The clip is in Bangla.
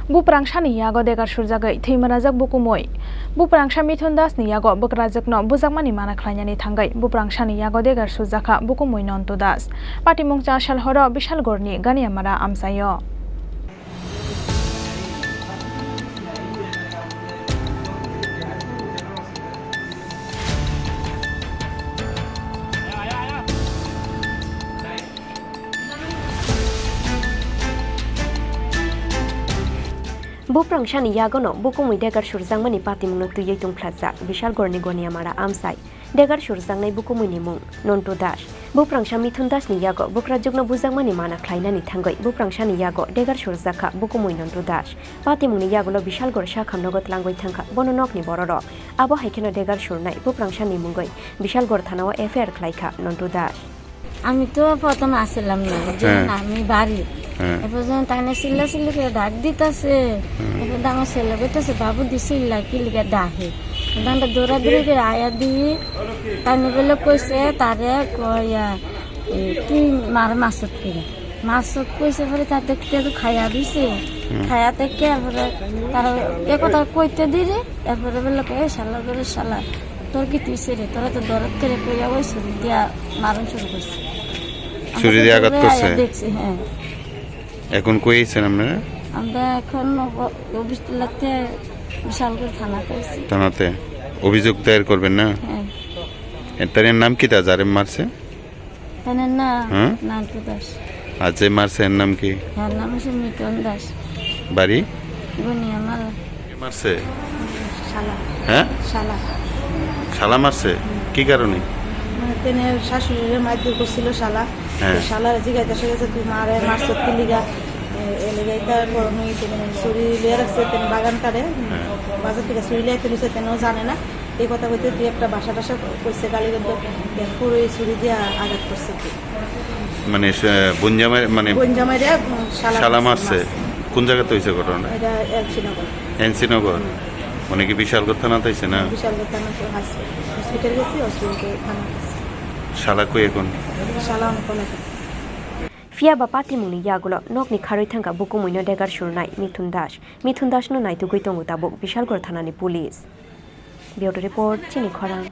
Buprangsa ni yago degar surjagai theimanajak bukumoi. Buprangsa Mithun Das ni yago bukrajakno bujakmani mana khlainani thangai. Buprangsa ni yago degar surjaka bukumoi Nontu Das. Patimung 4 sal horo Bishalgorni Ganiamara amsayo. Buprangsa ni yagono bukumui degar surjangmani patimungno tuyei tungphlajak Bishalgorni Ganiamara amsai degar surjangnai bukumui ni mung Nontu Das. Buprangsa Mithun Das ni yago bukrajukno bujakmani mana khlainani thangai. Buprangsa ni yago degar surjaka bukumui Nontu Das. Patimungni yagolo Bishalgor sakhamnogo tlangoi thangka bononok ni bororo. Abo haikeno degar surnai buprangsa ni mungoi Bishalgor thanao FIR khlaika Nontu Das. আমি তো প্রথম আসলাম না যেন আমি বাড়ি এরপর যখন তাই চিল্লা করে ডাক দিতেছে এরপর আমার ছেলে বলতেছে বাবু দি চিল্লা কি লিখে ডাকে দানটা দৌড়াদৌড়ি করে আয়া দিয়ে তাই বলে কইছে তারে কয়া তুই মার মাছত কইছে পরে তার দেখতে খাইয়া দিছে খাইয়া থেকে এরপরে তারা এ কথা কইতে দিলে এরপরে বললো এ শালা করে শালা তোর কি তুই রে তোরা তো দরদ করে কইয়া ওই ছুরি দিয়া মারণ শুরু করছে ছুরি দিয়ে আঘাত করছে দেখছি হ্যাঁ এখন কইছেন আপনারা আমরা এখন অফিস লাগতে বিশালগড় থানাতে অভিযোগ দায়ের করবেন না হ্যাঁ এটার নাম কি তা যারে মারছে তার না নান্টু দাস আর যে মারছে এর নাম কি হ্যাঁ নাম হচ্ছে মিটন দাস বাড়ি গনিয়ামারা কে মারছে শালা হ্যাঁ শালা শালা মারছে কি কারণে তেনে শাশুড়ির মারধর করছিল শালা শালার জিজ্ঞাসা গেছে তুই মারে মারছ কি লিগা এলাকায় তারপর ছুরি লিয়ে রাখছে তেন বাগান কাটে বাজার থেকে ছুরি লিয়ে তুলিছে তেনও জানে না এই কথা বলতে তুই একটা বাসা টাসা করছে গালিগদ্ধ পুরো এই ছুরি দিয়ে আঘাত করছে মানে বনজামাই শালা মারছে কোন জায়গাতে হয়েছে ঘটনা এটা এনসিনগর মানে কি বিশালগড় থানাতে হয়েছে না বিশালগড় থানা হসপিটাল গেছি হসপিটাল থানা শালা কই এখন শালা অনেক Fiaba patimungni yagulo nokni kharoi thangka bukumuino degar surnai Mithun Das no naitu goitongo tabuk Bishalgor thanani police. Bureau report Chini Khorang.